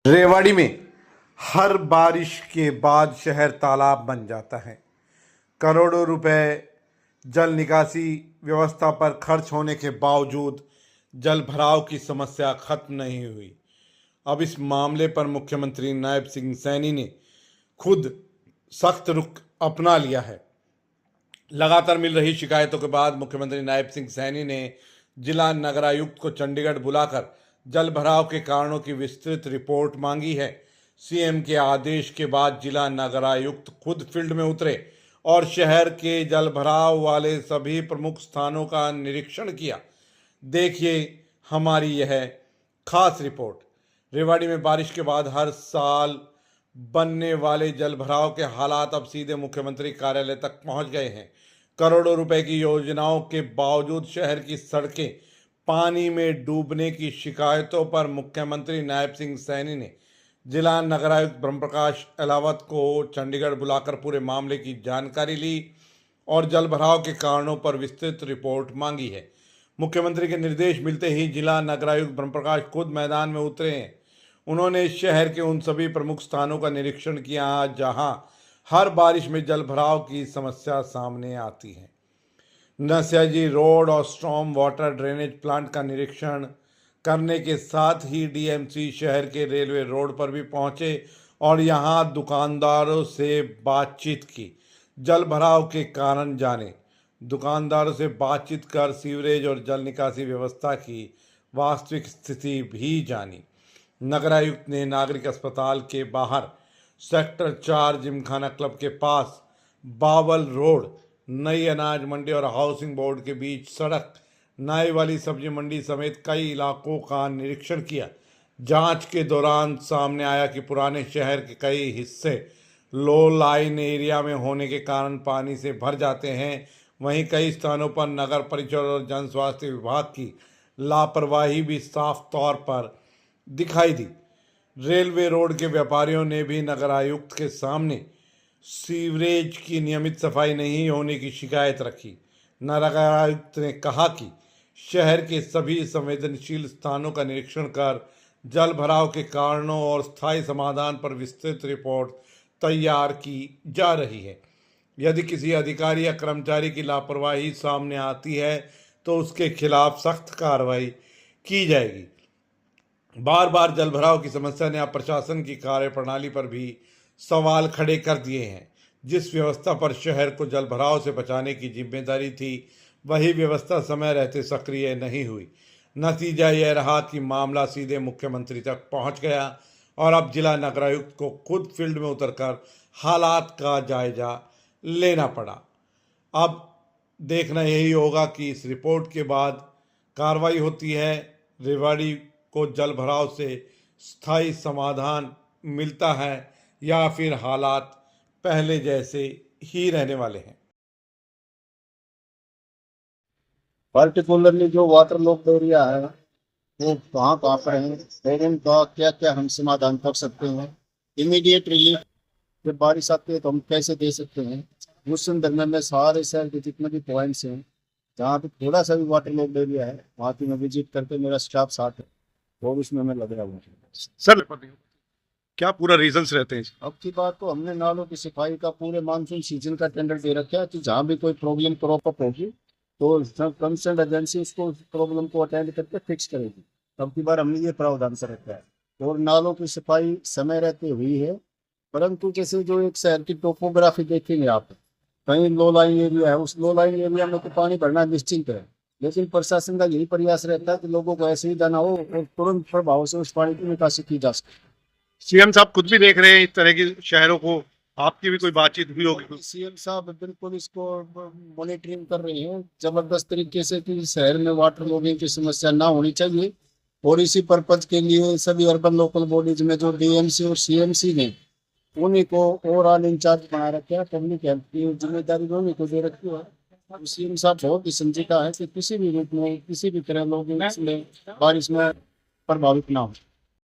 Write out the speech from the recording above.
रेवाड़ी में हर बारिश के बाद शहर तालाब बन जाता है। करोड़ों रुपए जल निकासी व्यवस्था पर खर्च होने के बावजूद जल भराव की समस्या खत्म नहीं हुई। अब इस मामले पर मुख्यमंत्री नायब सिंह सैनी ने खुद सख्त रुख अपना लिया है। लगातार मिल रही शिकायतों के बाद मुख्यमंत्री नायब सिंह सैनी ने जिला नगरायुक्त को चंडीगढ़ बुलाकर जल भराव के कारणों की विस्तृत रिपोर्ट मांगी है। सीएम के आदेश के बाद जिला नगरायुक्त खुद फील्ड में उतरे और शहर के जल भराव वाले सभी प्रमुख स्थानों का निरीक्षण किया। देखिए हमारी यह खास रिपोर्ट। रेवाड़ी में बारिश के बाद हर साल बनने वाले जल भराव के हालात अब सीधे मुख्यमंत्री कार्यालय तक पहुंच गए हैं। करोड़ों रुपए की योजनाओं के बावजूद शहर की सड़कें पानी में डूबने की शिकायतों पर मुख्यमंत्री नायब सिंह सैनी ने जिला नगरायुक्त ब्रह्मप्रकाश अहलावत को चंडीगढ़ बुलाकर पूरे मामले की जानकारी ली और जल भराव के कारणों पर विस्तृत रिपोर्ट मांगी है। मुख्यमंत्री के निर्देश मिलते ही जिला नगरायुक्त ब्रह्मप्रकाश खुद मैदान में उतरे हैं। उन्होंने शहर के उन सभी प्रमुख स्थानों का निरीक्षण किया जहां हर बारिश में जल भराव की समस्या सामने आती है। नस्याजी रोड और स्टॉर्म वाटर ड्रेनेज प्लांट का निरीक्षण करने के साथ ही डीएमसी शहर के रेलवे रोड पर भी पहुंचे और यहां दुकानदारों से बातचीत की। जल भराव के कारण जाने, दुकानदारों से बातचीत कर सीवरेज और जल निकासी व्यवस्था की वास्तविक स्थिति भी जानी। नगरायुक्त ने नागरिक अस्पताल के बाहर सेक्टर 4 जिमखाना क्लब के पास बावल रोड, नई अनाज मंडी और हाउसिंग बोर्ड के बीच सड़क, नाई वाली सब्जी मंडी समेत कई इलाकों का निरीक्षण किया। जांच के दौरान सामने आया कि पुराने शहर के कई हिस्से लो लाइन एरिया में होने के कारण पानी से भर जाते हैं। वहीं कई स्थानों पर नगर परिषद और जन स्वास्थ्य विभाग की लापरवाही भी साफ तौर पर दिखाई दी। रेलवे रोड के व्यापारियों ने भी नगर आयुक्त के सामने सीवरेज की नियमित सफाई नहीं होने की शिकायत रखी। नगर आयुक्त ने कहा कि शहर के सभी संवेदनशील स्थानों का निरीक्षण कर जल भराव के कारणों और स्थायी समाधान पर विस्तृत रिपोर्ट तैयार की जा रही है। यदि किसी अधिकारी या कर्मचारी की लापरवाही सामने आती है तो उसके खिलाफ सख्त कार्रवाई की जाएगी। बार बार जल भराव की समस्या ने अब प्रशासन की कार्यप्रणाली पर भी सवाल खड़े कर दिए हैं। जिस व्यवस्था पर शहर को जल भराव से बचाने की जिम्मेदारी थी, वही व्यवस्था समय रहते सक्रिय नहीं हुई। नतीजा यह रहा कि मामला सीधे मुख्यमंत्री तक पहुंच गया और अब जिला नगरायुक्त को खुद फील्ड में उतरकर हालात का जायजा लेना पड़ा। अब देखना यही होगा कि इस रिपोर्ट के बाद कार्रवाई होती है, रेवाड़ी को जल भराव से स्थायी समाधान मिलता है या फिर हालात पहले जैसे ही रहने वाले हैं। पर्टिकुलरली जो वाटर लॉक एरिया है वो कहाँ कहाँ पर है, और उनका क्या क्या हम समाधान कर सकते हैं। इमीडिएट रिलीफ जब बारिश आती है तो हम कैसे दे सकते हैं, उस संदर्भ में सारे शहर के जितने भी पॉइंट्स हैं जहाँ पे थोड़ा सा भी वाटर लॉक एरिया है वहाँ पे मैं विजिट करके मेरा स्टाफ साथ है और उसमें मैं लग रहा हूँ। सर क्या पूरा रीजंस रहते हैं? अब की बात तो हमने नालों की सफाई का पूरे मानसून सीजन का टेंडर दे रखा है कि जहाँ भी कोई प्रॉब्लम क्रॉप अप होगी तो कंसर्न एजेंसी उसको प्रॉब्लम को अटेंड करके फिक्स करेगी। अब की बार हमने ये प्रावधान कर रखा है और नालों की सफाई समय रहते हुई है। परंतु जैसे जो एक शहर की टोपोग्राफी देखेंगे आप, कहीं लो लाइन एरिया है, उस लो लाइन एरिया में तो पानी भरना निश्चित है, लेकिन प्रशासन का यही प्रयास रहता है कि लोगों को असुविधा ना हो और तुरंत प्रभाव से उस पानी की निकासी की जा सके। सीएम साहब खुद भी देख रहे हैं इस तरह के शहरों को, आपकी भी कोई बातचीत हुई होगी? सीएम साहब बिल्कुल इसको मॉनिटरिंग कर रहे हैं जबरदस्त तरीके से कि शहर में वाटर लॉगिंग की समस्या ना होनी चाहिए। और इसी पर्पज के लिए सभी अर्बन लोकल बॉडीज में जो डीएमसी और सीएमसी ने उन्हीं को ओवरऑल इंचार्ज बना रखा है, पब्लिक हेल्थ की जिम्मेदारी उन्हीं को दे रखी है। सीएम साहब बहुत ही संजीदा है कि किसी भी रूप में किसी भी तरह लोग इसमें बारिश में प्रभावित ना हो।